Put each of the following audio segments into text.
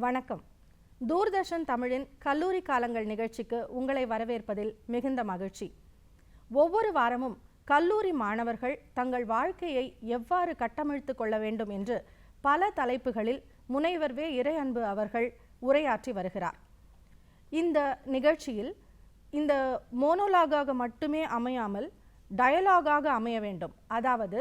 வணக்கம். தூர்தர்ஷன் தமிழின் கல்லூரி காலங்கள் நிகழ்ச்சிக்கு உங்களை வரவேற்பதில் மிகுந்த மகிழ்ச்சி. ஒவ்வொரு வாரமும் கல்லூரி மாணவர்கள் தங்கள் வாழ்க்கையை எவ்வாறு கட்டமைத்து கொள்ள வேண்டும் என்று பல தலைப்புகளில் முனைவர் வே. இறை அன்பு அவர்கள் உரையாற்றி வருகிறார். இந்த நிகழ்ச்சியில் இந்த மோனோலாகாக மட்டுமே அமையாமல் டயலாகாக அமைய வேண்டும். அதாவது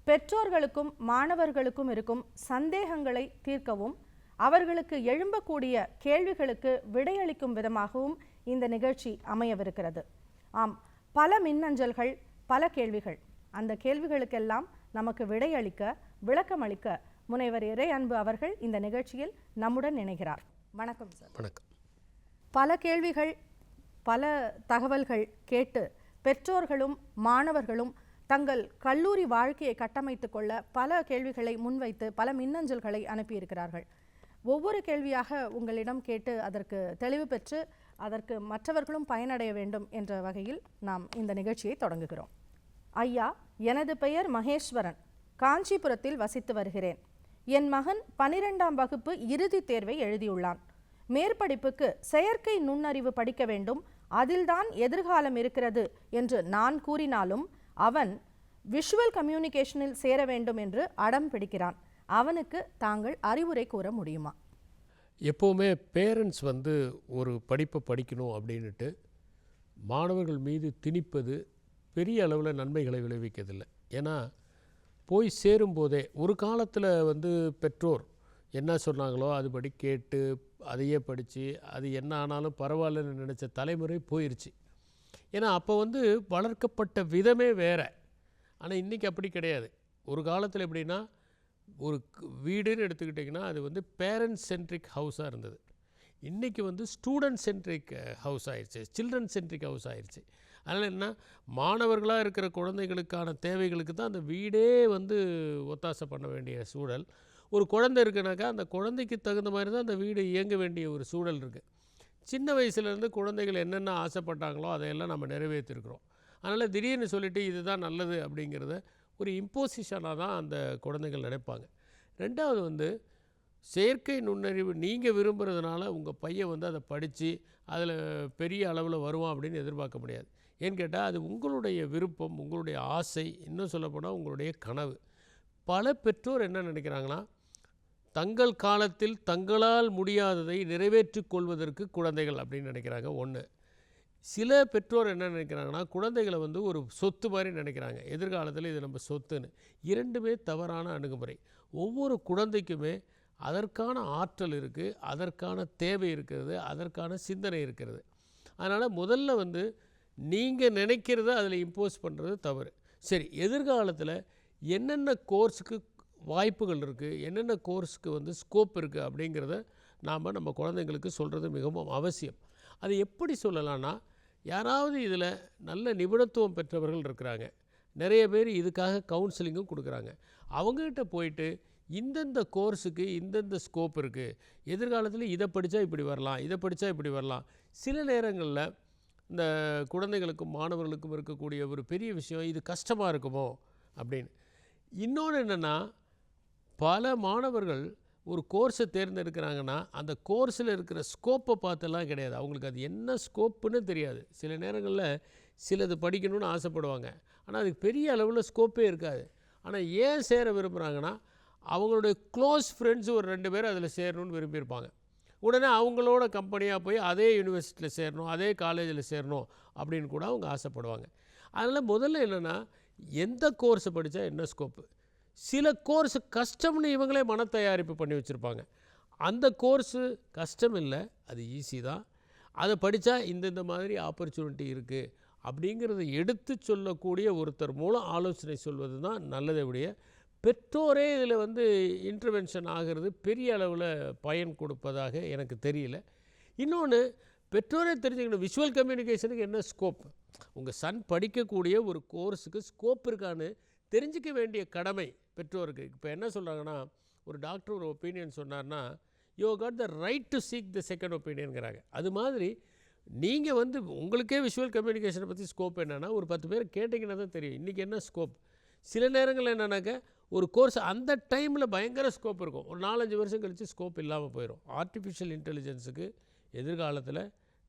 பெற்றோர்களுக்கும் மாணவர்களுக்கும் இருக்கும் சந்தேகங்களை தீர்க்கவும் அவர்களுக்கு எழும்பக்கூடிய கேள்விகளுக்கு விடையளிக்கும் விதமாகவும் இந்த நிகழ்ச்சி அமையவிருக்கிறது. ஆம், பல மின்னஞ்சல்கள், பல கேள்விகள். அந்த கேள்விகளுக்கெல்லாம் நமக்கு விடையளிக்க, விளக்கமளிக்க முனைவர் இறை அன்பு அவர்கள் இந்த நிகழ்ச்சியில் நம்முடன் இணைகிறார். வணக்கம் சார். வணக்கம். பல கேள்விகள், பல தகவல்கள் கேட்டு பெற்றோர்களும் மாணவர்களும் தங்கள் கல்லூரி வாழ்க்கையை கட்டமைத்துக் கொள்ள பல கேள்விகளை முன்வைத்து பல மின்னஞ்சல்களை அனுப்பியிருக்கிறார்கள். ஒவ்வொரு கேள்வியாக உங்களிடம் கேட்டு அதற்கு தெளிவு பெற்று அதற்கு மற்றவர்களும் பயனடைய வேண்டும் என்ற வகையில் நாம் இந்த நிகழ்ச்சியை தொடங்குகிறோம். ஐயா, எனது பெயர் மகேஸ்வரன். காஞ்சிபுரத்தில் வசித்து வருகிறேன். என் மகன் 12ஆம் வகுப்பு இறுதித் தேர்வை எழுதியுள்ளான். மேற்படிப்புக்கு செயற்கை நுண்ணறிவு படிக்க வேண்டும், அதில்தான் எதிர்காலம் இருக்கிறது என்று நான் கூறினாலும் அவன் விஷுவல் கம்யூனிகேஷனில் சேர வேண்டும் என்று அடம் பிடிக்கிறான். அவனுக்கு தாங்கள் அறிவுரை கூற முடியுமா? எப்போவுமே பேரண்ட்ஸ் ஒரு படிப்பை படிக்கணும் அப்படின்ட்டு மாணவர்கள் மீது திணிப்பது பெரிய அளவில் நன்மைகளை விளைவிக்கிறதில்லை. ஏன்னா போய் சேரும்போதே ஒரு காலத்தில் பெற்றோர் என்ன சொன்னாங்களோ அதுபடி கேட்டு அதையே படித்து அது என்ன ஆனாலும் பரவாயில்லன்னு நினச்ச தலைமுறை போயிடுச்சு. ஏன்னா அப்போ வளர்க்கப்பட்ட விதமே வேறு. ஆனால் இன்றைக்கி அப்படி கிடையாது. ஒரு காலத்தில் எப்படின்னா, ஒரு வீடுன்னு எடுத்துக்கிட்டிங்கன்னா அது பேரண்ட்ஸ் சென்ட்ரிக் ஹவுஸாக இருந்தது. இன்றைக்கி ஸ்டூடெண்ட் சென்ட்ரிக் ஹவுஸ் ஆயிடுச்சு, சில்ட்ரன் சென்ட்ரிக் ஹவுஸ் ஆயிடுச்சு. அதனால் என்ன, மாணவர்களாக இருக்கிற குழந்தைகளுக்கான தேவைகளுக்கு தான் அந்த வீடே ஒத்தாசை பண்ண வேண்டிய சூழல். ஒரு குழந்தை இருக்குனாக்கா அந்த குழந்தைக்கு தகுந்த மாதிரி தான் அந்த வீடு இயங்க வேண்டிய ஒரு சூழல் இருக்குது. சின்ன வயசுலேருந்து குழந்தைகள் என்னென்ன ஆசைப்பட்டாங்களோ அதையெல்லாம் நம்ம நிறைவேற்றிருக்கிறோம். அதனால் திடீர்னு சொல்லிவிட்டு இதுதான் நல்லது அப்படிங்கிறத ஒரு இம்போசிஷனாக தான் அந்த குழந்தைகள் நினைப்பாங்க. ரெண்டாவது செயற்கை நுண்ணறிவு நீங்கள் விரும்புகிறதுனால உங்கள் பையன் அதை படித்து அதில் பெரிய அளவில் வருவான் அப்படின்னு எதிர்பார்க்க முடியாது. ஏன்னு கேட்டால் அது உங்களுடைய விருப்பம், உங்களுடைய ஆசை, இன்னும் சொல்லப்போனால் உங்களுடைய கனவு. பல பெற்றோர் என்ன நினைக்கிறாங்கன்னா, தங்கள் காலத்தில் தங்களால் முடியாததை நிறைவேற்றிக் கொள்வதற்கு குழந்தைகள் அப்படின்னு நினைக்கிறாங்க. ஒன்று. சில பெற்றோர் என்ன நினைக்கிறாங்கன்னா, குழந்தைகளை ஒரு சொத்து மாதிரி நினைக்கிறாங்க. எதிர்காலத்தில் இது நம்ம சொத்துன்னு. இரண்டுமே தவறான அணுகுமுறை. ஒவ்வொரு குழந்தைக்குமே அதற்கான ஆற்றல் இருக்குது, அதற்கான தேவை இருக்கிறது, அதற்கான சிந்தனை இருக்கிறது. அதனால் முதல்ல நீங்கள் நினைக்கிறத அதில் இம்போஸ் பண்ணுறது தவறு. சரி, எதிர்காலத்தில் என்னென்ன கோர்ஸுக்கு வாய்ப்புகள் இருக்குது, என்னென்ன கோர்ஸுக்கு ஸ்கோப் இருக்குது அப்படிங்கிறத நம்ம குழந்தைங்களுக்கு சொல்கிறது மிகவும் அவசியம். அது எப்படி சொல்லலான்னா, யாராவது இதில் நல்ல நிபுணத்துவம் பெற்றவர்கள் இருக்கிறாங்க, நிறைய பேர் இதுக்காக கவுன்சிலிங்கும் கொடுக்குறாங்க. அவங்ககிட்ட போயிட்டு இந்தந்த கோர்ஸுக்கு இந்தந்த ஸ்கோப் இருக்குது, எதிர்காலத்தில் இதை படித்தா இப்படி வரலாம், இதை படித்தா இப்படி வரலாம். சில நேரங்களில் இந்த குழந்தைகளுக்கும் மாணவர்களுக்கும் இருக்கக்கூடிய ஒரு பெரிய விஷயம், இது கஷ்டமாக இருக்குமோ அப்படின்னு. இன்னொன்று என்னென்னா, பல மாணவர்கள் ஒரு கோர்ஸை தேர்ந்தெடுக்கிறாங்கன்னா அந்த கோர்ஸில் இருக்கிற ஸ்கோப்பை பார்த்தெல்லாம் கிடையாது, அவங்களுக்கு அது என்ன ஸ்கோப்புன்னு தெரியாது. சில நேரங்களில் சிலது படிக்கணும்னு ஆசைப்படுவாங்க, ஆனால் அதுக்கு பெரிய அளவில் ஸ்கோப்பே இருக்காது. ஆனால் ஏன் சேர விரும்புகிறாங்கன்னா, அவங்களுடைய க்ளோஸ் ஃப்ரெண்ட்ஸு ஒரு 2 பேர் அதில் சேரணும்னு விரும்பியிருப்பாங்க. உடனே அவங்களோட கம்பெனியாக போய் அதே யூனிவர்சிட்டியில் சேரணும், அதே காலேஜில் சேரணும் அப்படின்னு கூட அவங்க ஆசைப்படுவாங்க. அதனால் முதல்ல என்னென்னா, எந்த கோர்ஸை படித்தா என்ன ஸ்கோப்பு. சில கோர்ஸு கஷ்டம்னு இவங்களே மன தயாரிப்பு பண்ணி வச்சுருப்பாங்க. அந்த கோர்ஸு கஷ்டம் இல்லை, அது ஈஸி தான், அதை படித்தா இந்த மாதிரி ஆப்பர்ச்சுனிட்டி இருக்குது அப்படிங்கிறத எடுத்து சொல்லக்கூடிய ஒருத்தர் மூலம் ஆலோசனை சொல்வது தான் நல்லதை விட பெற்றோரே இதில் இன்டர்வென்ஷன் ஆகிறது பெரிய அளவில் பயன் கொடுப்பதாக எனக்கு தெரியல. இன்னொன்று, பெற்றோரே தெரிஞ்சுக்கணும் விஷுவல் கம்யூனிகேஷனுக்கு என்ன ஸ்கோப். உங்கள் சன் படிக்கக்கூடிய ஒரு கோர்ஸுக்கு ஸ்கோப் இருக்கான்னு தெரிஞ்சிக்க வேண்டிய கடமை பெற்றோருக்கு. இப்போ என்ன சொல்கிறாங்கன்னா, ஒரு டாக்டர் ஒரு ஒப்பீனியன் சொன்னார்னா, you got the right to seek the second ஒப்பீனியனுங்கிறாங்க. அது மாதிரி நீங்கள் உங்களுக்கே விஷுவல் கம்யூனிகேஷனை பற்றி ஸ்கோப் என்னென்னா ஒரு 10 பேர் கேட்டிங்கன்னா தான் தெரியும் இன்றைக்கி என்ன ஸ்கோப். சில நேரங்களில் என்னன்னாக்க ஒரு கோர்ஸ் அந்த டைமில் பயங்கர ஸ்கோப் இருக்கும், ஒரு 4-5 வருஷம் கழித்து ஸ்கோப் இல்லாமல் போயிடும். ஆர்டிஃபிஷியல் இன்டெலிஜென்ஸுக்கு எதிர்காலத்தில்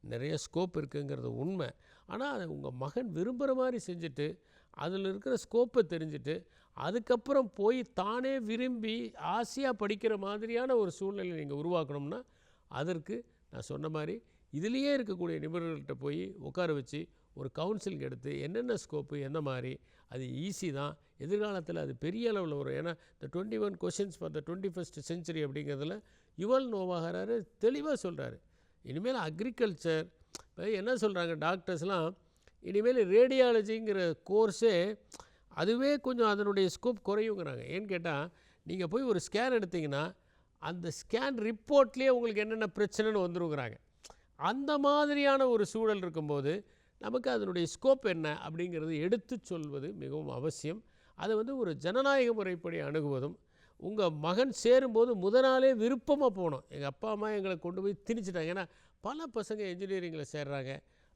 நிறைய ஸ்கோப் இருக்குங்கிறது உண்மை. ஆனால் அதை உங்கள் மகன் விரும்புகிற மாதிரி செஞ்சுட்டு அதில் இருக்கிற ஸ்கோப்பை தெரிஞ்சுட்டு அதுக்கப்புறம் போய் தானே விரும்பி ஆசையாக படிக்கிற மாதிரியான ஒரு சூழ்நிலை நீங்கள் உருவாக்கணும்னா அதற்கு நான் சொன்ன மாதிரி இதிலேயே இருக்கக்கூடிய நிபுணர்கள்ட்ட போய் உட்கார வச்சு ஒரு கவுன்சிலிங் எடுத்து என்னென்ன ஸ்கோப்பு எந்த மாதிரி, அது ஈஸி தான், எதிர்காலத்தில் அது பெரிய அளவில் வரும். ஏன்னா இந்த 21 questions for the 21st century அப்படிங்கிறதுல யுவல் நோவா ஹராரி தெளிவாக சொல்கிறாரு. இனிமேல் அக்ரிகல்ச்சர் இப்போ என்ன சொல்கிறாங்க டாக்டர்ஸ்லாம், இனிமேல் ரேடியாலஜிங்கிற கோர்ஸே அதுவே கொஞ்சம் அதனுடைய ஸ்கோப் குறையுங்கிறாங்க. ஏன்னு கேட்டால் நீங்கள் போய் ஒரு ஸ்கேன் எடுத்திங்கன்னா அந்த ஸ்கேன் ரிப்போர்ட்லேயே உங்களுக்கு என்னென்ன பிரச்சனைன்னு வந்துருங்கிறாங்க. அந்த மாதிரியான ஒரு சூழல் இருக்கும்போது நமக்கு அதனுடைய ஸ்கோப் என்ன அப்படிங்கிறது எடுத்து சொல்வது மிகவும் அவசியம். அதை ஒரு ஜனநாயக முறைப்படி அணுகுவதும், உங்கள் மகன் சேரும்போது நாளே விருப்பமாக போகணும். எங்கள் அப்பா அம்மா எங்களை கொண்டு போய் திணிச்சிட்டாங்க. ஏன்னா பல பசங்க என்ஜினியரிங்கில் சேர்றாங்க,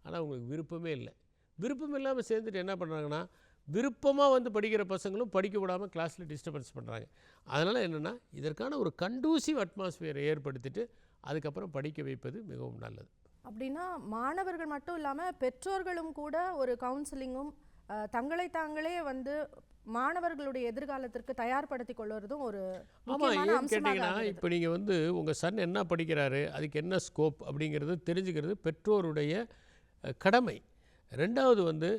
ஆனால் அவங்களுக்கு விருப்பமே இல்லை. விருப்பம் இல்லாமல் சேர்ந்துட்டு என்ன பண்ணுறாங்கன்னா, விருப்பமாக படிக்கிற பசங்களும் படிக்க விடாமல் கிளாஸில் டிஸ்டர்பன்ஸ் பண்ணுறாங்க. அதனால் என்னென்னா இதற்கான ஒரு கண்டூசிவ் அட்மாஸ்பியரை ஏற்படுத்திட்டு அதுக்கப்புறம் படிக்க வைப்பது மிகவும் நல்லது. அப்படின்னா மாணவர்கள் மட்டும் இல்லாமல் பெற்றோர்களும் கூட ஒரு கவுன்சிலிங்கும் தங்களை தாங்களே மாணவர்களுடைய எதிர்காலத்திற்கு தயார்படுத்தி கொள்வதும் ஒரு முக்கியமான அம்சமாக கேட்டிங்கன்னா, இப்போ நீங்கள் உங்கள் சன் என்ன படிக்கிறாரு, அதுக்கு என்ன ஸ்கோப் அப்படிங்கிறது தெரிஞ்சுக்கிறது பெற்றோருடைய கடமை. ரெண்டாவது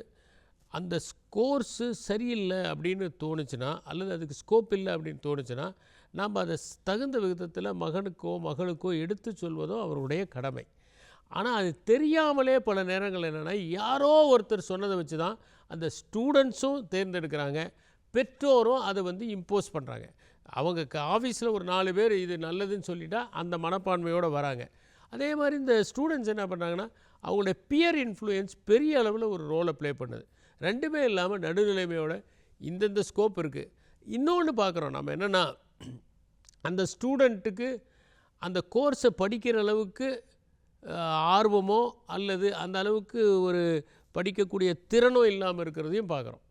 அந்த கோர்ஸு சரியில்லை அப்படின்னு தோணுச்சுன்னா, அல்லது அதுக்கு ஸ்கோப் இல்லை அப்படின்னு தோணுச்சுன்னா, நாம் அதை தகுந்த விதத்தில் மகனுக்கோ மகளுக்கோ எடுத்து சொல்வதோ அவருடைய கடமை. ஆனால் அது தெரியாமலே பல நேரங்கள் என்னென்னா, யாரோ ஒருத்தர் சொன்னதை வச்சு தான் அந்த ஸ்டூடெண்ட்ஸும் தேர்ந்தெடுக்கிறாங்க, பெற்றோரும் அதை இம்போஸ் பண்ணுறாங்க. அவங்க ஆஃபீஸில் ஒரு 4 பேர் இது நல்லதுன்னு சொல்லிட்டா அந்த மனப்பான்மையோடு வராங்க. அதே மாதிரி இந்த ஸ்டூடெண்ட்ஸ் என்ன பண்ணுறாங்கன்னா, அவங்களுடைய பியர் இன்ஃப்ளூயன்ஸ் பெரிய அளவில் ஒரு ரோலை ப்ளே பண்ணுது. ரெண்டுமே இல்லாமல் நடுநிலைமையோட இந்தந்த ஸ்கோப் இருக்குது. இன்னொன்று பார்க்குறோம் நம்ம என்னென்னா, அந்த ஸ்டூடெண்ட்டுக்கு அந்த கோர்ஸை படிக்கிற அளவுக்கு ஆர்வமோ அல்லது அந்த அளவுக்கு ஒரு படிக்கக்கூடிய திறனோ இல்லாமல் இருக்கிறதையும் பார்க்குறோம்.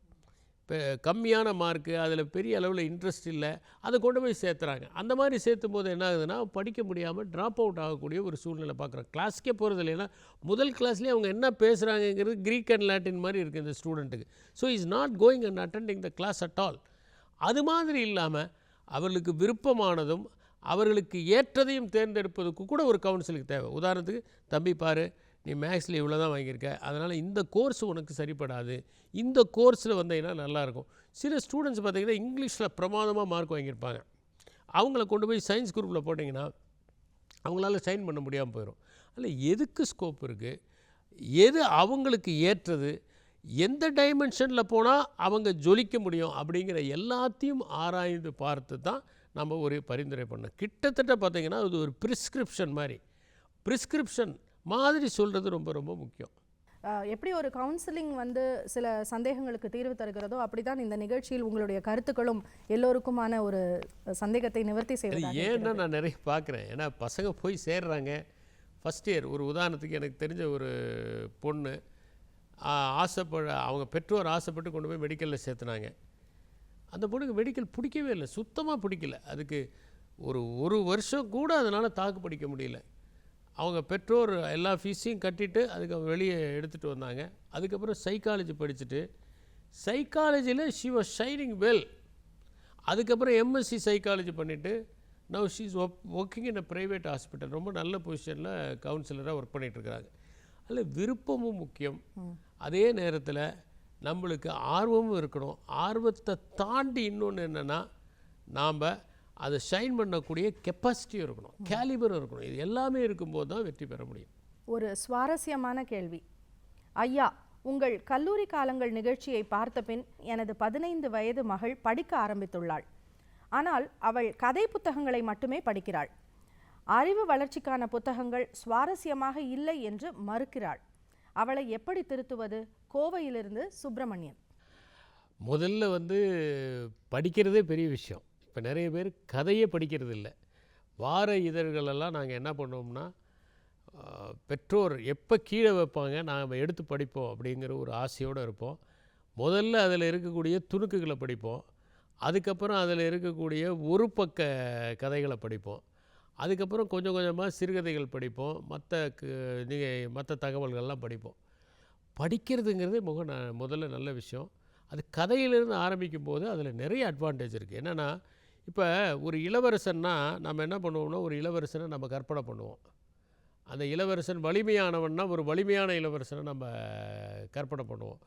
இப்போ கம்மியான மார்க்கு, அதில் பெரிய அளவில் இன்ட்ரெஸ்ட் இல்லை, அதை கொண்டு போய் சேர்த்துறாங்க. அந்த மாதிரி சேர்த்தும் போது என்ன ஆகுதுன்னா, படிக்க முடியாமல் ட்ராப் அவுட் ஆகக்கூடிய ஒரு சூழ்நிலை பார்க்குறோம். கிளாஸ்க்கே போகிறது இல்லைன்னா முதல் கிளாஸ்லேயே அவங்க என்ன பேசுகிறாங்கங்கிறது க்ரீக் அண்ட் லாட்டின் மாதிரி இருக்குது இந்த ஸ்டூடெண்ட்டுக்கு. So is not going and attending the class at all. அது மாதிரி இல்லாமல் அவர்களுக்கு விருப்பமானதும் அவர்களுக்கு ஏற்றதையும் தேர்ந்தெடுப்பதுக்கு கூட ஒரு கவுன்சிலிங் தேவை. உதாரணத்துக்கு, தம்பி பாரு, நீ மேக்ஸில் இவ்வளோ தான் வாங்கியிருக்க, அதனால் இந்த கோர்ஸ் உனக்கு சரிப்படாது, இந்த கோர்ஸில் வந்தீங்கன்னா நல்லாயிருக்கும். சில ஸ்டூடெண்ட்ஸ் பார்த்திங்கன்னா இங்கிலீஷில் பிரமாதமாக மார்க் வாங்கியிருப்பாங்க. அவங்கள கொண்டு போய் சயின்ஸ் குரூப்பில் போட்டிங்கன்னா அவங்களால சைன் பண்ண முடியாமல் போயிடும். அதில் எதுக்கு ஸ்கோப் இருக்குது, எது அவங்களுக்கு ஏற்றது, எந்த டைமென்ஷனில் போனால் அவங்க ஜொலிக்க முடியும் அப்படிங்கிற எல்லாத்தையும் ஆராய்ந்து பார்த்து தான் நம்ம ஒரு பரிந்துரை பண்ணோம். கிட்டத்தட்ட பார்த்திங்கன்னா அது ஒரு ப்ரிஸ்கிரிப்ஷன் மாதிரி சொல்கிறது ரொம்ப ரொம்ப முக்கியம். எப்படி ஒரு கவுன்சிலிங் சில சந்தேகங்களுக்கு தீர்வு தருகிறதோ அப்படிதான் இந்த நிகழ்ச்சியில் உங்களுடைய கருத்துக்களும் எல்லோருக்குமான ஒரு சந்தேகத்தை நிவர்த்தி செய்வது. ஏன்னா நான் நிறைய பார்க்குறேன். ஏன்னா பசங்க போய் சேர்றாங்க ஃபஸ்ட் இயர். ஒரு உதாரணத்துக்கு எனக்கு தெரிஞ்ச ஒரு பொண்ணு அவங்க பெற்றோர் ஆசைப்பட்டு கொண்டு போய் மெடிக்கலில் சேர்த்துனாங்க. அந்த பொண்ணுக்கு மெடிக்கல் பிடிக்கவே இல்லை, சுத்தமாக பிடிக்கல. அதுக்கு ஒரு வருஷம் கூட அதனால் தாக்கு பிடிக்க முடியல. அவங்க பெற்றோர் எல்லா ஃபீஸையும் கட்டிட்டு அதுக்கு வெளியே எடுத்துகிட்டு வந்தாங்க. அதுக்கப்புறம் சைக்காலஜி படிச்சுட்டு சைக்காலஜியில் ஷி வாஸ் ஷைனிங் வெல். அதுக்கப்புறம் எம்எஸ்சி சைக்காலஜி பண்ணிவிட்டு now she is working in a private hospital. ரொம்ப நல்ல பொசிஷனில் கவுன்சிலராக ஒர்க் பண்ணிகிட்ருக்கிறாங்க. அதில் விருப்பமும் முக்கியம், அதே நேரத்தில் நம்மளுக்கு ஆர்வமும் இருக்கணும். ஆர்வத்தை தாண்டி இன்னொன்று என்னென்னா, நாம் அதை ஷைன் பண்ணக்கூடிய கெப்பாசிட்டியும் இருக்கணும், கேலிபரும் இருக்கணும். இது எல்லாமே இருக்கும்போது தான் வெற்றி பெற முடியும். ஒரு சுவாரஸ்யமான கேள்வி. ஐயா, உங்கள் கல்லூரி காலங்கள் நிகழ்ச்சியை பார்த்த பின் எனது 15 வயது மகள் படிக்க ஆரம்பித்துள்ளாள். ஆனால் அவள் கதை புத்தகங்களை மட்டுமே படிக்கிறாள். அறிவு வளர்ச்சிக்கான புத்தகங்கள் சுவாரஸ்யமாக இல்லை என்று மறுக்கிறாள். அவளை எப்படி திருத்துவது? கோவையிலிருந்து சுப்பிரமணியன். முதல்ல படிக்கிறதே பெரிய விஷயம். இப்போ நிறைய பேர் கதையே படிக்கிறது இல்லை. வார இதழ்களெல்லாம் நாங்கள் என்ன பண்ணுவோம்னா, பெற்றோர் எப்போ கீழே வைப்பாங்க நாம் எடுத்து படிப்போம் அப்படிங்கிற ஒரு ஆசையோடு இருப்போம். முதல்ல அதில் இருக்கக்கூடிய துணுக்குகளை படிப்போம். அதுக்கப்புறம் அதில் இருக்கக்கூடிய ஒரு பக்க கதைகளை படிப்போம். அதுக்கப்புறம் கொஞ்சம் கொஞ்சமாக சிறுகதைகள் படிப்போம். மற்ற தகவல்கள்லாம் படிப்போம். படிக்கிறதுங்கிறது முதல்ல நல்ல விஷயம். அது கதையிலிருந்து ஆரம்பிக்கும் போது அதில் நிறைய அட்வான்டேஜ் இருக்குது. என்னென்னா, இப்போ ஒரு இளவரசன்னா நம்ம என்ன பண்ணுவோம்னா, ஒரு இளவரசனை நம்ம கற்பனை பண்ணுவோம். அந்த இளவரசன் வலிமையானவன்னா ஒரு வலிமையான இளவரசனை நம்ம கற்பனை பண்ணுவோம்.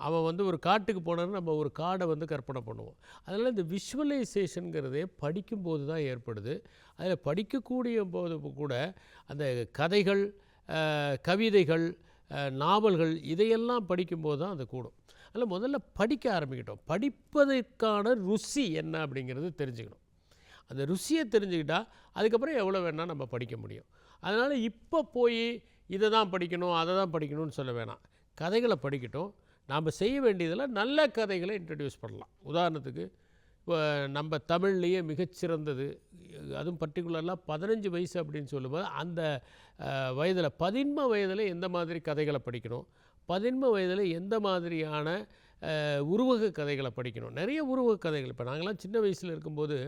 அவன் வந்து ஒரு காட்டுக்கு போனான்னு நம்ம ஒரு காடை வந்து கற்பனை பண்ணுவோம். அதனால் இந்த விஷுவலைசேஷனுங்கிறதே படிக்கும்போது தான் ஏற்படுது. அதில் படிக்கக்கூடிய போது கூட அந்த கதைகள், கவிதைகள், நாவல்கள் இதையெல்லாம் படிக்கும்போது தான் அது கூடும். அதில் முதல்ல படிக்க ஆரம்பிக்கிட்டோம். படிப்பதற்கான ருசி என்ன அப்படிங்கிறது தெரிஞ்சுக்கணும். அந்த ருசியை தெரிஞ்சுக்கிட்டால் அதுக்கப்புறம் எவ்வளோ வேணால் நம்ம படிக்க முடியும். அதனால் இப்போ போய் இதை தான் படிக்கணும், அதை தான் படிக்கணும்னு சொல்ல வேணாம். கதைகளை படிக்கட்டும். நாம் செய்ய வேண்டியதில் நல்ல கதைகளை இன்ட்ரடியூஸ் பண்ணலாம். உதாரணத்துக்கு இப்போ நம்ம தமிழ்லேயே மிகச்சிறந்தது, அதுவும் பர்டிகுலராக 15 வயசு அப்படின்னு சொல்லும்போது அந்த வயதில் 13 வயதில் எந்த மாதிரி கதைகளை படிக்கணும், 13 வயதில் எந்த மாதிரியான உருவக கதைகளை படிக்கணும். நிறைய உருவக கதைகள் இப்போ நாங்களாம் சின்ன வயசில் இருக்கும்போது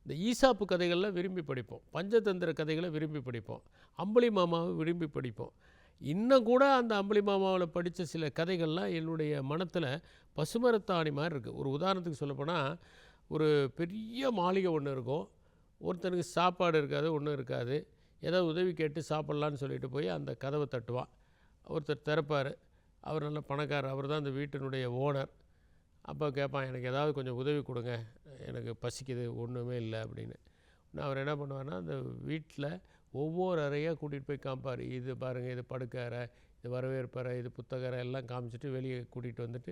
இந்த ஈசாப்பு கதைகள்லாம் விரும்பி படிப்போம். பஞ்சதந்திர கதைகளை விரும்பி படிப்போம். அம்புலி மாமாவை விரும்பி படிப்போம். இன்னும் கூட அந்த அம்புலி மாமாவில் படித்த சில கதைகள்லாம் என்னுடைய மனத்தில் பசுமரத்தாணி மாதிரி இருக்குது. ஒரு உதாரணத்துக்கு சொல்லப்போனால், ஒரு பெரிய மாளிகை ஒன்று இருக்கும். ஒருத்தனுக்கு சாப்பாடு இருக்காது, ஒன்றும் இருக்காது. ஏதாவது உதவி கேட்டு சாப்பிட்லான்னு சொல்லிட்டு போய் அந்த கதவை தட்டுவான். ஒருத்தர் திறப்பார். அவர் நல்ல பணக்காரர், அவர் தான் அந்த வீட்டினுடைய ஓனர். அப்போ கேட்பான், எனக்கு ஏதாவது கொஞ்சம் உதவி கொடுங்க, எனக்கு பசிக்குது, ஒன்றுமே இல்லை அப்படின்னு. அவர் என்ன பண்ணுவார்னா, அந்த வீட்டில் ஒவ்வொரு அறையாக கூட்டிகிட்டு போய் காமிப்பார். இது பாருங்கள், இது படுக்க அறை, இது வரவேற்பு அறை, இது புத்தக அறை எல்லாம் காமிச்சிட்டு வெளியே கூட்டிகிட்டு வந்துட்டு,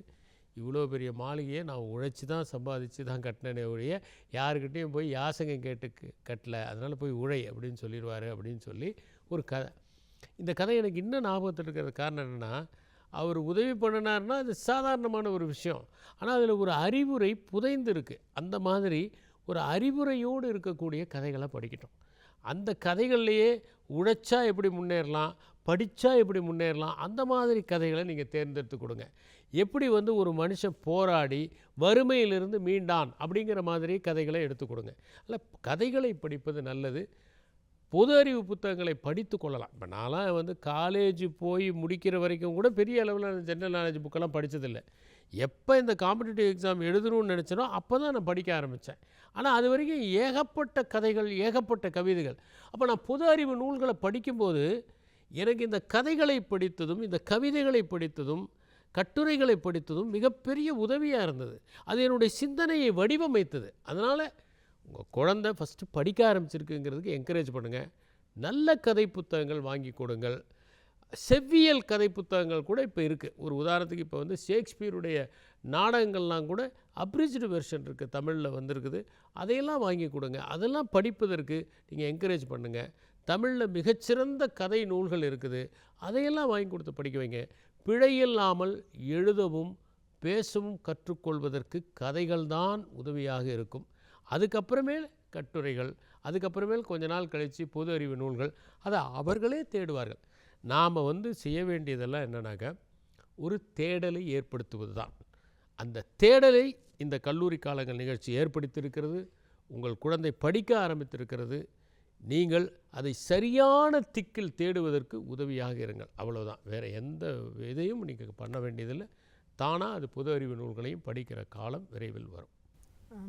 இவ்வளோ பெரிய மாளிகையை நான் உழைச்சி தான் சம்பாதிச்சு தான் கட்டினேனே ஒழிய யாருக்கிட்டேயும் போய் யாசகம் கேட்டு கட்டல, அதனால் போய் உழை அப்படின்னு சொல்லிடுவார் அப்படின்னு சொல்லி ஒரு கதை. இந்த கதை எனக்கு இன்னும் ஞாபகத்தில் இருக்கிறது காரணம் என்னென்னா, அவர் உதவி பண்ணினார்னா அது சாதாரணமான ஒரு விஷயம். ஆனால் அதில் ஒரு அறிவுரை புதைந்து இருக்குது. அந்த மாதிரி ஒரு அறிவுரையோடு இருக்கக்கூடிய கதைகளை படிக்கட்டும். அந்த கதைகள்லையே உழைச்சா எப்படி முன்னேறலாம், படித்தா எப்படி முன்னேறலாம், அந்த மாதிரி கதைகளை நீங்கள் தேர்ந்தெடுத்து கொடுங்க. எப்படி வந்து ஒரு மனுஷன் போராடி வறுமையிலிருந்து மீண்டான் அப்படிங்கிற மாதிரி கதைகளை எடுத்து கொடுங்க. அதில் கதைகளை படிப்பது நல்லது. பொது அறிவு புத்தகங்களை படித்து கொள்ளலாம். இப்போ நான்லாம் வந்து காலேஜ் போய் முடிக்கிற வரைக்கும் கூட பெரிய அளவில் ஜென்ரல் நாலேஜ் புக்கெல்லாம் படித்ததில்லை. எப்போ இந்த காம்படிட்டிவ் எக்ஸாம் எழுதணும்னு நினச்சனோ அப்போ தான் நான் படிக்க ஆரம்பித்தேன். ஆனால் அது வரைக்கும் ஏகப்பட்ட கதைகள், ஏகப்பட்ட கவிதைகள். அப்போ நான் பொது அறிவு நூல்களை படிக்கும்போது எனக்கு இந்த கதைகளை படித்ததும், இந்த கவிதைகளை படித்ததும், கட்டுரைகளை படித்ததும் மிகப்பெரிய உதவியாக இருந்தது. அது என்னுடைய சிந்தனையை வடிவமைத்தது. அதனால் உங்கள் குழந்தை ஃபஸ்ட்டு படிக்க ஆரம்பிச்சிருக்குங்கிறதுக்கு என்கரேஜ் பண்ணுங்கள். நல்ல கதை புத்தகங்கள் வாங்கி கொடுங்கள். செவ்வியல் கதை புத்தகங்கள் கூட இப்போ இருக்குது. ஒரு உதாரணத்துக்கு இப்போ வந்து ஷேக்ஸ்பியருடைய நாடகங்கள்லாம் கூட அப்ரிஜ்டு வெர்ஷன் இருக்குது, தமிழில் வந்திருக்குது. அதையெல்லாம் வாங்கி கொடுங்க. அதெல்லாம் படிப்பதற்கு நீங்கள் என்கரேஜ் பண்ணுங்கள். தமிழில் மிகச்சிறந்த கதை நூல்கள் இருக்குது, அதையெல்லாம் வாங்கி கொடுத்து படிக்க வைங்க. பிழையில்லாமல் எழுதவும் பேசவும் கற்றுக்கொள்வதற்கு கதைகள் தான் உதவியாக இருக்கும். அதுக்கப்புறமேல் கட்டுரைகள், அதுக்கப்புறமேல் கொஞ்ச நாள் கழித்து பொது அறிவு நூல்கள், அதை அவர்களே தேடுவார்கள். நாம் வந்து செய்ய வேண்டியதெல்லாம் என்னன்னாக்கா, ஒரு தேடலை ஏற்படுத்துவது தான். அந்த தேடலை இந்த கல்லூரி காலங்கள் நிகழ்ச்சி ஏற்படுத்தியிருக்கிறது. உங்கள் குழந்தை படிக்க ஆரம்பித்திருக்கிறது. நீங்கள் அதை சரியான திக்கில் தேடுவதற்கு உதவியாக இருங்கள். அவ்வளோதான். வேறு எந்த இதையும் நீங்கள் பண்ண வேண்டியதில்லை. தானாக அது பொது அறிவு நூல்களையும் படிக்கிற காலம் விரைவில் வரும்.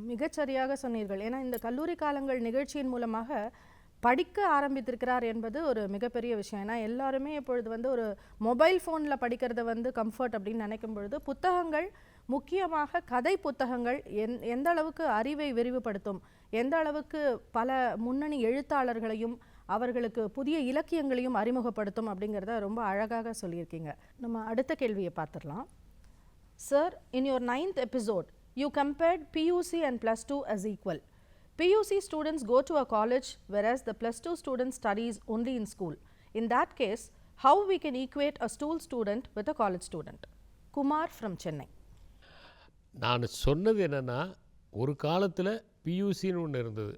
மிகச்சரியாக சொன்னீர்கள். ஏன்னா இந்த கல்லூரி காலங்கள் நிகழ்ச்சியின் மூலமாக படிக்க ஆரம்பித்திருக்கிறார் என்பது ஒரு மிகப்பெரிய விஷயம். ஏன்னா எல்லாருமே இப்பொழுது வந்து ஒரு மொபைல் ஃபோனில் படிக்கிறத வந்து கம்ஃபர்ட் அப்படின்னு நினைக்கும் பொழுது, புத்தகங்கள், முக்கியமாக கதை புத்தகங்கள் எந்த அளவுக்கு அறிவை விரிவுபடுத்தும், எந்த அளவுக்கு பல முன்னணி எழுத்தாளர்களையும் அவர்களுக்கு புதிய இலக்கியங்களையும் அறிமுகப்படுத்தும் அப்படிங்கிறத ரொம்ப அழகாக சொல்லியிருக்கீங்க. நம்ம அடுத்த கேள்வியை பார்த்துடலாம். Sir, in your 9th episode, you compared PUC and plus 2 as equal. PUC students go to a college whereas the plus 2 student studies only in school. In that case, how we can equate a school student with a college student? Kumar from Chennai. நான் சொன்னது என்னென்னா, ஒரு காலத்தில் பியூசின்னு ஒன்று இருந்தது.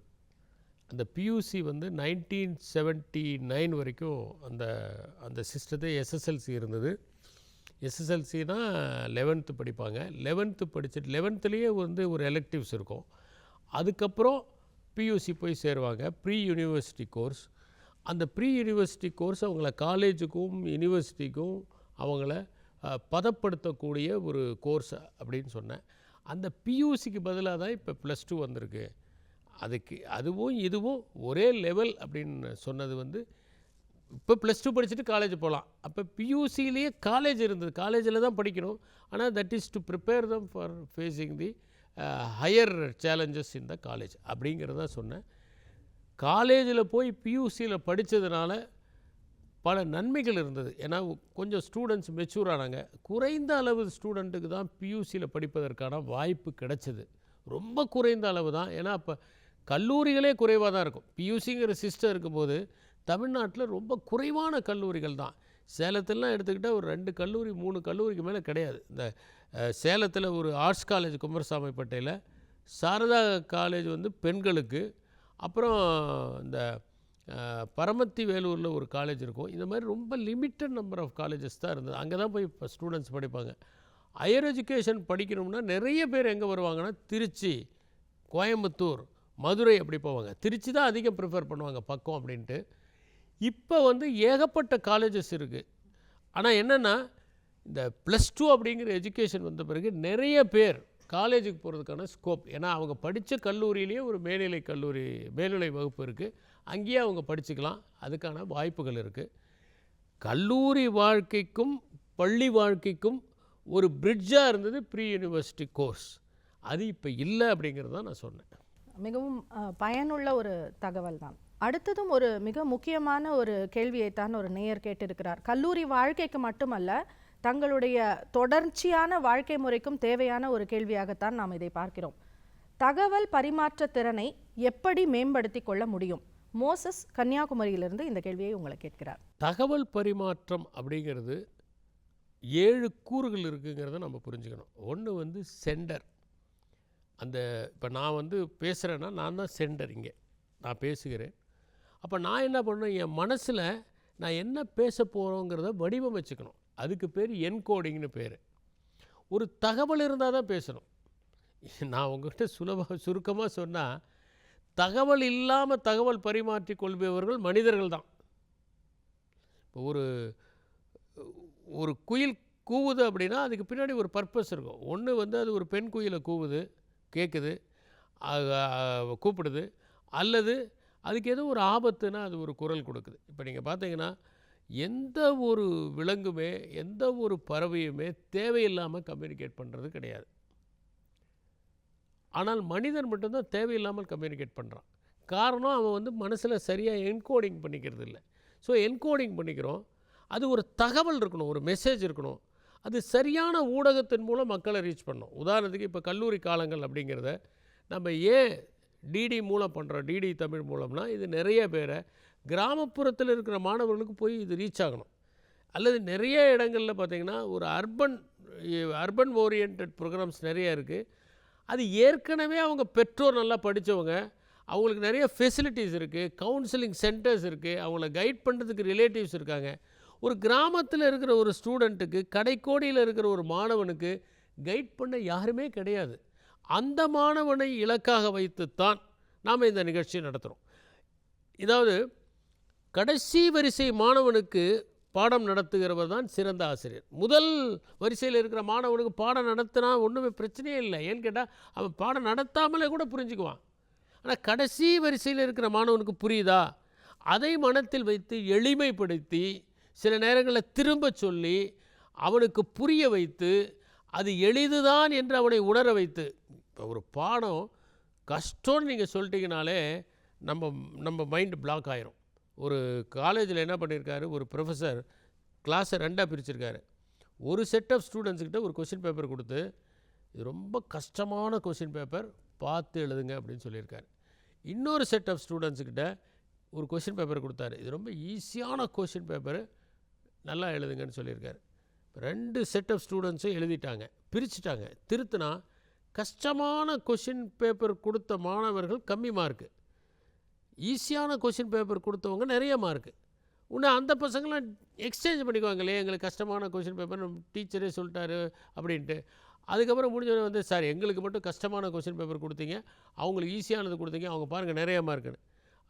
அந்த PUC வந்து 1979 வரைக்கும் அந்த சிஸ்டத்தை எஸ்எஸ்எல்சி இருந்தது. எஸ்எஸ்எல்சினா 11th படிப்பாங்க. 11th படிச்சுட்டு 11th வந்து ஒரு எலெக்டிவ்ஸ் இருக்கும். அதுக்கப்புறம் பியூசி போய் சேருவாங்க. Pre university course. அந்த ப்ரீ யூனிவர்சிட்டி கோர்ஸ் அவங்கள காலேஜுக்கும் யூனிவர்சிட்டிக்கும் அவங்கள பதப்படுத்தக்கூடிய ஒரு கோர்ஸ் அப்படின்னு சொன்னேன். அந்த பியூசிக்கு பதிலாக தான் இப்போ +2 வந்திருக்கு. அதுவும் இதுவும் ஒரே லெவல் அப்படின்னு சொன்னது வந்து, இப்போ +2 படிச்சுட்டு காலேஜ் போகலாம். அப்போ பியூசிலேயே காலேஜ் இருந்தது. காலேஜில் தான் படிக்கணும். ஆனால் that is to prepare them for facing the higher challenges in the college அப்படிங்கிறத சொன்னேன். காலேஜில் போய் பியூசியில் படித்ததுனால பல நன்மைகள் இருந்தது. ஏன்னா கொஞ்சம் ஸ்டூடெண்ட்ஸ் மெச்சூர் ஆனாங்க. குறைந்த அளவு ஸ்டூடெண்ட்டுக்கு தான் பியூசியில் படிப்பதற்கான வாய்ப்பு கிடைச்சது. ரொம்ப குறைந்த அளவு தான். ஏன்னா அப்போ கல்லூரிகளே குறைவாக தான் இருக்கும். பியூசிங்கிற சிஸ்டம் இருக்கும்போது தமிழ்நாட்டில் ரொம்ப குறைவான கல்லூரிகள் தான். சேலத்திலலாம் எடுத்துக்கிட்டால் ஒரு 2 கல்லூரி 3 கல்லூரிக்கு மேலே கிடையாது. இந்த சேலத்தில் ஒரு ஆர்ட்ஸ் காலேஜ் குமாரசாமிப்பேட்டையில், சாரதா காலேஜ் வந்து பெண்களுக்கு, அப்புறம் இந்த பரமத்தி வேலூரில் ஒரு காலேஜ் இருக்கும். இந்த மாதிரி ரொம்ப லிமிட்டட் நம்பர் ஆஃப் காலேஜஸ் தான் இருந்தது. அங்கே தான் போய் இப்போ ஸ்டூடெண்ட்ஸ் படிப்பாங்க. ஹையர் எஜுகேஷன் படிக்கணும்னா நிறைய பேர் எங்கே வருவாங்கன்னா திருச்சி, கோயம்புத்தூர், மதுரை அப்படி போவாங்க. திருச்சி தான் அதிகம் ப்ரிஃபர் பண்ணுவாங்க பக்கம் அப்படின்ட்டு. இப்போ வந்து ஏகப்பட்ட காலேஜஸ் இருக்குது. ஆனால் என்னென்னா இந்த +2 அப்படிங்கிற எஜுகேஷன் வந்த பிறகு நிறைய பேர் காலேஜுக்கு போகிறதுக்கான ஸ்கோப். ஏன்னா அவங்க படித்த கல்லூரியிலேயே ஒரு மேல்நிலை வகுப்பு இருக்குது. அங்கேயே அவங்க படிச்சுக்கலாம். அதுக்கான வாய்ப்புகள் இருக்குது. கல்லூரி வாழ்க்கைக்கும் பள்ளி வாழ்க்கைக்கும் ஒரு பிரிட்ஜாக இருந்தது ப்ரீ யூனிவர்சிட்டி கோர்ஸ். அது இப்போ இல்லை அப்படிங்கிறது தான் நான் சொன்னேன். மிகவும் பயனுள்ள ஒரு தகவல் தான். அடுத்ததும் ஒரு மிக முக்கியமான ஒரு கேள்வியைத்தான் ஒரு நேயர் கேட்டிருக்கிறார். கல்லூரி வாழ்க்கைக்கு மட்டுமல்ல, தங்களுடைய தொடர்ச்சியான வாழ்க்கை முறைக்கும் தேவையான ஒரு கேள்வியாகத்தான் நாம் இதை பார்க்கிறோம். தகவல் பரிமாற்ற திறனை எப்படி மேம்படுத்தி கொள்ள முடியும்? மோசஸ் கன்னியாகுமரியிலிருந்து இந்த கேள்வியை உங்களை கேட்கிறார். தகவல் பரிமாற்றம் அப்படிங்கிறது 7 கூறுகள் இருக்குங்கிறத நம்ம புரிஞ்சுக்கணும். ஒன்று வந்து சென்டர். இப்போ நான் வந்து பேசுகிறேன்னா நான் தான் சென்டர். இங்கே நான் பேசுகிறேன். அப்போ நான் என்ன பண்ணணும், என் மனசில் நான் என்ன பேச போகிறோங்கிறத வடிவமைச்சுக்கணும். அதுக்கு பேர் என்கோடிங்னு பேர். ஒரு தகவல் இருந்தால் தான் பேசணும். நான் உங்கள்கிட்ட சுருக்கமாக சொன்னால், தகவல் இல்லாமல் தகவல் பரிமாற்றி கொள்பவர்கள் மனிதர்கள் தான். இப்போ ஒரு குயில் கூவுது அப்படின்னா அதுக்கு பின்னாடி ஒரு பர்பஸ் இருக்கும். ஒன்று வந்து அது ஒரு பெண் குயிலை கேட்குது, கூப்பிடுது, அல்லது அதுக்கு ஏதோ ஒரு ஆபத்துனா அது ஒரு குரல் கொடுக்குது. இப்போ நீங்கள் பார்த்தீங்கன்னா எந்த ஒரு விலங்குமே எந்த ஒரு பறவையுமே தேவையில்லாமல் கம்யூனிகேட் பண்ணுறது கிடையாது. ஆனால் மனிதன் மட்டும்தான் தேவையில்லாமல் கம்யூனிகேட் பண்ணுறான். காரணம் அவன் வந்து மனசில் சரியாக என்கோடிங் பண்ணிக்கிறது இல்லை. ஸோ என்கோடிங் பண்ணிக்கிறோம். அது ஒரு தகவல் இருக்கணும், ஒரு மெசேஜ் இருக்கணும். அது சரியான ஊடகத்தின் மூலம் மக்களை ரீச் பண்ணணும். உதாரணத்துக்கு இப்போ கல்லூரி காலங்கள் அப்படிங்கிறத நம்ம ஏன் டிடி மூலம் பண்ணுறோம், டிடி தமிழ் மூலம்னா இது நிறைய பேரை கிராமப்புறத்தில் இருக்கிற மாணவர்களுக்கு போய் இது ரீச் ஆகணும். அல்லது நிறைய இடங்களில் பார்த்திங்கன்னா ஒரு அர்பன் ஓரியன்ட் ப்ரோக்ராம்ஸ் நிறைய இருக்குது. அது ஏற்கனவே அவங்க பெற்றோர் நல்லா படித்தவங்க, அவங்களுக்கு நிறைய ஃபெசிலிட்டிஸ் இருக்குது, கவுன்சிலிங் சென்டர்ஸ் இருக்குது, அவங்கள கைட் பண்ணுறதுக்கு ரிலேட்டிவ்ஸ் இருக்காங்க. ஒரு கிராமத்தில் இருக்கிற ஒரு ஸ்டூடெண்ட்டுக்கு, கடைக்கோடியில் இருக்கிற ஒரு மாணவனுக்கு கைட் பண்ண யாருமே கிடையாது. அந்த மாணவனை இலக்காக வைத்துத்தான் நாம் இந்த நிகழ்ச்சியை நடத்துகிறோம். இதாவது கடைசி வரிசை மாணவனுக்கு பாடம் நடத்துகிறவர் தான் சிறந்த ஆசிரியர். முதல் வரிசையில் இருக்கிற மாணவனுக்கு பாடம் நடத்தினா ஒன்றுமே பிரச்சனையே இல்லை. ஏன்னு கேட்டால் அவன் பாடம் நடத்தாமலே கூட புரிஞ்சுக்குவான். ஆனால் கடைசி வரிசையில் இருக்கிற மாணவனுக்கு புரியுதா, அதை மனத்தில் வைத்து எளிமைப்படுத்தி சில நேரங்களில் திரும்ப சொல்லி அவனுக்கு புரிய வைத்து அது எளிதுதான் என்று அவனை உணர வைத்து. இப்போ ஒரு பாடம் கஷ்டம்னு நீங்கள் சொல்லிட்டீங்கனாலே நம்ம மைண்டு பிளாக் ஆயிரும். ஒரு காலேஜில் என்ன பண்ணியிருக்காரு, ஒரு ப்ரொஃபஸர் கிளாஸை 2ஆக பிரிச்சிருக்காரு. ஒரு செட் ஆஃப் ஸ்டூடெண்ட்ஸ்கிட்ட ஒரு கொஷின் பேப்பர் கொடுத்து, இது ரொம்ப கஷ்டமான கொஷின் பேப்பர், பார்த்து எழுதுங்க அப்படின்னு சொல்லியிருக்காரு. இன்னொரு செட் ஆஃப் ஸ்டூடெண்ட்ஸ்கிட்ட ஒரு கொஷின் பேப்பர் கொடுத்தாரு, இது ரொம்ப ஈஸியான கொஷின் பேப்பரு, நல்லா எழுதுங்கன்னு சொல்லியிருக்காரு. 2 செட் ஆஃப் ஸ்டூடெண்ட்ஸும் எழுதிட்டாங்க, பிரிச்சுட்டாங்க. திருத்தினா கஷ்டமான கொஷின் பேப்பர் கொடுத்த மாணவர்கள் கம்மி மார்க்கு, ஈஸியான கொஷின் பேப்பர் கொடுத்தவங்க நிறைய மார்க்கு. இன்னும் அந்த பசங்களாம் எக்ஸ்சேஞ்ச் பண்ணிக்குவாங்களே, எங்களுக்கு கஷ்டமான கொஷின் பேப்பர் டீச்சரே சொல்லிட்டாரு அப்படின்ட்டு. அதுக்கப்புறம் முடிஞ்சவொடனே வந்து, சார் எங்களுக்கு மட்டும் கஷ்டமான கொஷின் பேப்பர் கொடுத்தீங்க, அவங்களுக்கு ஈஸியானது கொடுத்தீங்க, அவங்க பாருங்கள் நிறைய மார்க்குன்னு.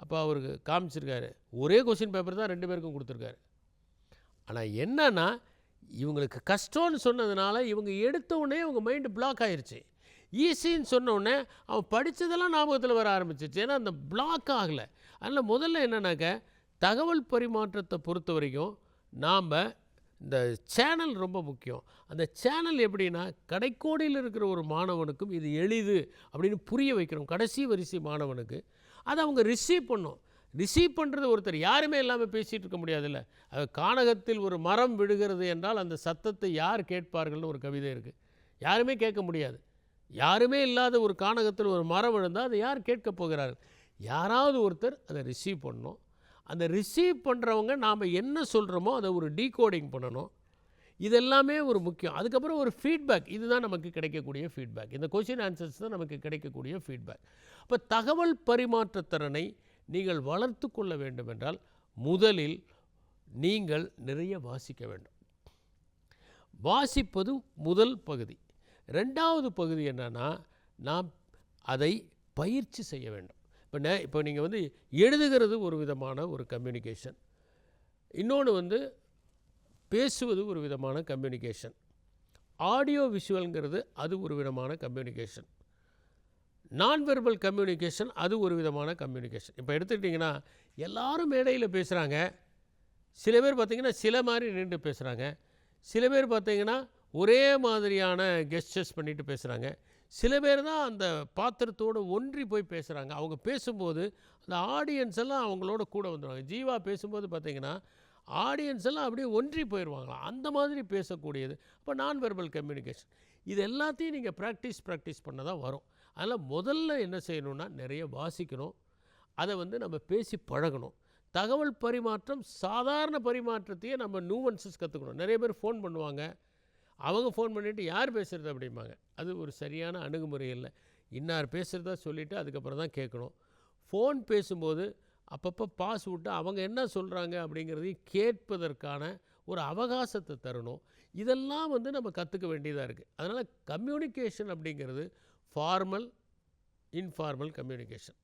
அப்போ அவருக்கு காமிச்சிருக்காரு, ஒரே கொஷின் பேப்பர் தான் 2 பேருக்கும் கொடுத்துருக்காரு. ஆனால் என்னன்னா, இவங்களுக்கு கஷ்டம்னு சொன்னதுனால இவங்க எடுத்த உடனே இவங்க மைண்டு பிளாக் ஆயிடுச்சு. ஈஸின்னு சொன்ன உடனே அவன் படித்ததெல்லாம் ஞாபகத்தில் வர ஆரம்பிச்சிச்சு. ஏன்னா அந்த பிளாக் ஆகலை. அதனால் முதல்ல என்னன்னாக்க, தகவல் பரிமாற்றத்தை பொறுத்த வரைக்கும் நாம் இந்த சேனல் ரொம்ப முக்கியம். அந்த சேனல் எப்படின்னா, கடைக்கோடியில் இருக்கிற ஒரு மாணவனுக்கும் இது எளிது அப்படின்னு புரிய வைக்கிறோம். கடைசி வரிசை மாணவனுக்கு அதை அவங்க ரிசீவ் பண்ணணும். ரிசீவ் பண்ணுறது ஒருத்தர் யாருமே இல்லாமல் பேசிகிட்டு இருக்க முடியாதுல்ல. கானகத்தில் ஒரு மரம் விழுகிறது என்றால் அந்த சத்தத்தை யார் கேட்பார்கள்னு ஒரு கவிதை இருக்குது. யாருமே கேட்க முடியாது. யாருமே இல்லாத ஒரு கானகத்தில் ஒரு மரம் விழுந்தால் அதை யார் கேட்க போகிறார்கள்? யாராவது ஒருத்தர் அதை ரிசீவ் பண்ணணும். அந்த ரிசீவ் பண்ணுறவங்க நாம் என்ன சொல்கிறோமோ அதை ஒரு டீகோடிங் பண்ணணும். இதெல்லாமே ஒரு முக்கியம். அதுக்கப்புறம் ஒரு ஃபீட்பேக், இதுதான் நமக்கு கிடைக்கக்கூடிய ஃபீட்பேக். இந்த கொஷின் ஆன்சர்ஸ் தான் நமக்கு கிடைக்கக்கூடிய ஃபீட்பேக். அப்போ தகவல் பரிமாற்றத்திறனை நீங்கள் வளர்த்து கொள்ள வேண்டும் என்றால் முதலில் நீங்கள் நிறைய வாசிக்க வேண்டும். வாசிப்பது முதல் பகுதி. 2வது பகுதி என்னன்னா, நாம் அதை பயிற்சி செய்ய வேண்டும். இப்போ நீங்கள் வந்து எழுதுகிறது ஒரு விதமான ஒரு கம்யூனிகேஷன், இன்னொன்று வந்து பேசுவது ஒரு விதமான கம்யூனிகேஷன், ஆடியோ விஷுவல்ங்கிறது அது ஒரு விதமான கம்யூனிகேஷன், நான் வெர்பல் கம்யூனிகேஷன் அது ஒரு விதமான கம்யூனிகேஷன். இப்போ எடுத்துக்கிட்டிங்கன்னா, எல்லாரும் மேடையில் பேசுகிறாங்க. சில பேர் பார்த்திங்கன்னா சில மாதிரி நின்று பேசுகிறாங்க. சில பேர் பார்த்திங்கன்னா ஒரே மாதிரியான கெஸ்டர்ஸ் பண்ணிட்டு பேசுகிறாங்க. சில பேர் தான் அந்த பாத்திரத்தோடு ஒன்றி போய் பேசுகிறாங்க. அவங்க பேசும்போது அந்த ஆடியன்ஸ் எல்லாம் அவங்களோட கூட வந்துடுவாங்க. ஜீவா பேசும்போது பார்த்திங்கன்னா ஆடியன்ஸ் எல்லாம் அப்படியே ஒன்றி போயிடுவாங்களாம். அந்த மாதிரி பேசக்கூடியது. இப்போ நான் வெர்பல் கம்யூனிகேஷன். இது எல்லாத்தையும் நீங்கள் ப்ராக்டிஸ் பண்ண தான் வரும். அதனால் முதல்ல என்ன செய்யணும்னா, நிறைய வாசிக்கணும். அதை வந்து நம்ம பேசி பழகணும். தகவல் பரிமாற்றம் சாதாரண பரிமாற்றத்தையே நம்ம நியூவன்சஸ் கற்றுக்கணும். நிறைய பேர் ஃபோன் பண்ணுவாங்க. அவங்க ஃபோன் பண்ணிவிட்டு யார் பேசுகிறது அப்படிம்பாங்க. அது ஒரு சரியான அணுகுமுறை இல்லை. இன்னார் பேசுகிறதா சொல்லிவிட்டு அதுக்கப்புறம் தான் கேட்கணும். ஃபோன் பேசும்போது அப்பப்போ பாஸ் விட்டு அவங்க என்ன சொல்கிறாங்க அப்படிங்கிறதையும் கேட்பதற்கான ஒரு அவகாசத்தை தரணும். இதெல்லாம் வந்து நம்ம கற்றுக்க வேண்டியதாக இருக்குது. அதனால் கம்யூனிகேஷன் அப்படிங்கிறது formal, informal communication.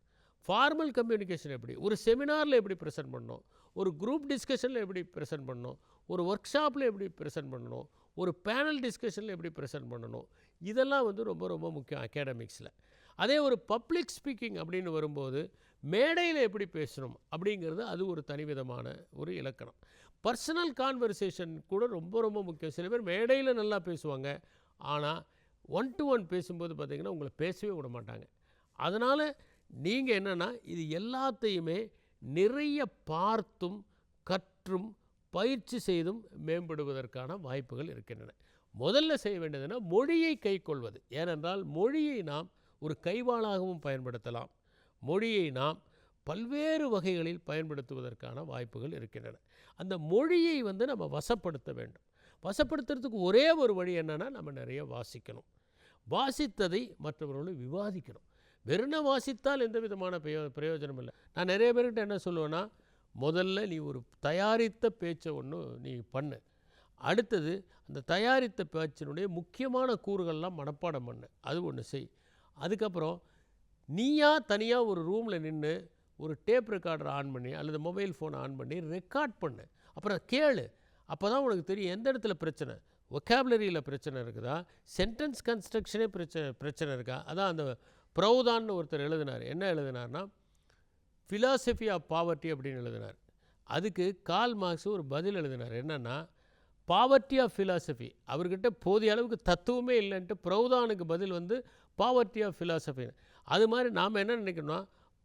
Formal communication எப்படி, ஒரு செமினாரில் எப்படி ப்ரெசென்ட் பண்ணணும், ஒரு குரூப் டிஸ்கஷனில் எப்படி ப்ரெசென்ட் பண்ணணும், ஒரு ஒர்க் ஷாப்பில் எப்படி ப்ரெசென்ட் பண்ணணும், ஒரு பேனல் டிஸ்கஷனில் எப்படி ப்ரெசென்ட் பண்ணணும், இதெல்லாம் வந்து ரொம்ப ரொம்ப முக்கியம் அகாடமிக்ஸில். அதே ஒரு பப்ளிக் ஸ்பீக்கிங் அப்படின்னு வரும்போது மேடையில் எப்படி பேசணும் அப்படிங்கிறது அது ஒரு தனிவிதமான ஒரு இலக்கணம். பர்சனல் கான்வர்சேஷன் கூட ரொம்ப ரொம்ப முக்கியம். சில பேர் மேடையில் நல்லா பேசுவாங்க, ஆனால் 1 to 1 பேசும்போது பார்த்திங்கன்னா உங்களை பேசவே விட மாட்டாங்க. அதனால் நீங்கள் என்னென்னா, இது எல்லாத்தையுமே நிறைய பார்த்தும் கற்றும் பயிற்சி செய்தும் மேம்படுவதற்கான வாய்ப்புகள் இருக்கின்றன. முதல்ல செய்ய வேண்டியதுன்னா மொழியை கைக்கொள்வது. ஏனென்றால் மொழியை நாம் ஒரு கைவாளாகவும் பயன்படுத்தலாம். மொழியை நாம் பல்வேறு வகைகளில் பயன்படுத்துவதற்கான வாய்ப்புகள் இருக்கின்றன. அந்த மொழியை வந்து நம்ம வசப்படுத்த வேண்டும். வசப்படுத்துறதுக்கு ஒரே ஒரு வழி என்னென்னா, நம்ம நிறைய வாசிக்கணும். வாசித்ததை மற்றவர்களோடு விவாதிக்கணும். வெறும் வாசித்தால் எந்த விதமான பிரயோஜனம் இல்லை. நான் நிறைய பேர்கிட்ட என்ன சொல்லுவேன்னா, முதல்ல நீ ஒரு தயாரித்த பேச்சை ஒன்று நீ பண்ணு. அடுத்தது அந்த தயாரித்த பேச்சினுடைய முக்கியமான கூறுகள்லாம் மனப்பாடம் பண்ணு. அது ஒன்று செய். அதுக்கப்புறம் நீயா தனியாக ஒரு ரூமில் நின்று ஒரு டேப் ரெக்கார்டர் ஆன் பண்ணி அல்லது மொபைல் ஃபோனை ஆன் பண்ணி ரெக்கார்ட் பண்ணு. அப்புறம் கேளு. அப்போ தான் உனக்கு தெரியும் எந்த இடத்துல பிரச்சனை. ஒக்காபுலரியில் பிரச்சனை இருக்குதா, சென்டென்ஸ் கன்ஸ்ட்ரக்ஷனே பிரச்சனை இருக்கா. அதான் அந்த ப்ரௌதான்னு ஒருத்தர் எழுதினார். என்ன எழுதினார்னா, ஃபிலாசபி ஆஃப் பாவர்ட்டி அப்படின்னு எழுதினார். அதுக்கு கார்ல் மார்க்ஸ் ஒரு பதில் எழுதினார். என்னென்னா, பாவர்ட்டி ஆஃப் ஃபிலாசபி. அவர்கிட்ட போதிய அளவுக்கு தத்துவமே இல்லைன்ட்டு ப்ரௌதானுக்கு பதில் வந்து பாவர்ட்டி ஆஃப் ஃபிலாசபி. அது மாதிரி நாம் என்ன நினைக்கணும்னா,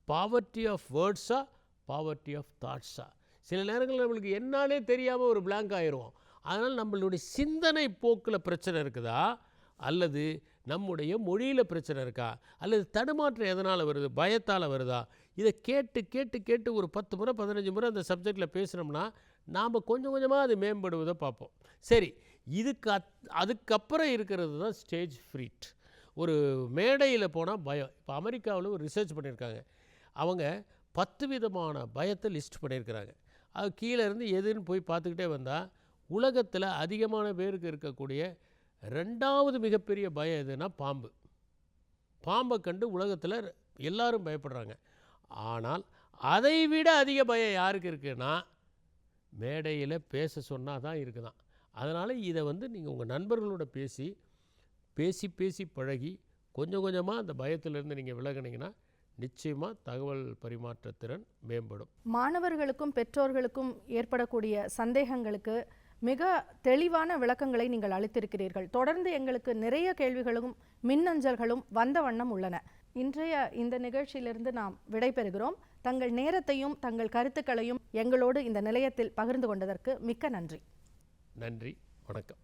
பாவர்ட்டி ஆஃப் வேர்ட்ஸா, பாவர்ட்டி ஆஃப் தாட்ஸா. சில நேரங்களில் நம்மளுக்கு என்னாலே தெரியாமல் ஒரு பிளாங்க் ஆயிடுவோம். அதனால் நம்மளுடைய சிந்தனை போக்கில் பிரச்சனை இருக்குதா, அல்லது நம்முடைய மொழியில் பிரச்சனை இருக்கா, அல்லது தடுமாற்றம் எதனால் வருது, பயத்தால் வருதா, இதை கேட்டு கேட்டு கேட்டு ஒரு 10 முறை 15 முறை அந்த சப்ஜெக்டில் பேசுனோம்னா நாம் கொஞ்சம் கொஞ்சமாக அது மேம்படுவதை பார்ப்போம். சரி, அதுக்கப்புறம் இருக்கிறது தான் ஸ்டேஜ் ஃப்ரீட். ஒரு மேடையில் போனால் பயம். இப்போ அமெரிக்காவில் ஒரு ரிசர்ச் பண்ணியிருக்காங்க. அவங்க 10 விதமான பயத்தை லிஸ்ட் பண்ணியிருக்கிறாங்க. அது கீழே இருந்து எதுன்னு போய் பார்த்துக்கிட்டே வந்தால் உலகத்தில் அதிகமான பேருக்கு இருக்கக்கூடிய 2வது மிகப்பெரிய பயம் எதுன்னா பாம்பு. பாம்பை கண்டு உலகத்தில் எல்லாரும் பயப்படுறாங்க. ஆனால் அதை விட அதிக பயம் யாருக்கு இருக்குன்னா மேடையில் பேச சொன்னால் தான் இருக்குதான். அதனால் இதை நீங்கள் உங்கள் நண்பர்களோட பேசி பேசி பேசி பழகி கொஞ்சம் கொஞ்சமாக அந்த பயத்திலேருந்து நீங்கள் விலகினீங்கன்னா நிச்சயமாக தகவல் பரிமாற்றத்திறன் மேம்படும். மாணவர்களுக்கும் பெற்றோர்களுக்கும் ஏற்படக்கூடிய சந்தேகங்களுக்கு மிக தெளிவான விளக்கங்களை நீங்கள் அளித்திருக்கிறீர்கள். தொடர்ந்து எங்களுக்கு நிறைய கேள்விகளும் மின்னஞ்சல்களும் வந்த வண்ணம் உள்ளன. இன்றைய இந்த நிகழ்ச்சியிலிருந்து நாம் விடைபெறுகிறோம். தங்கள் நேரத்தையும் தங்கள் கருத்துக்களையும் எங்களோடு இந்த நிலையத்தில் பகிர்ந்து கொண்டதற்கு மிக்க நன்றி. நன்றி, வணக்கம்.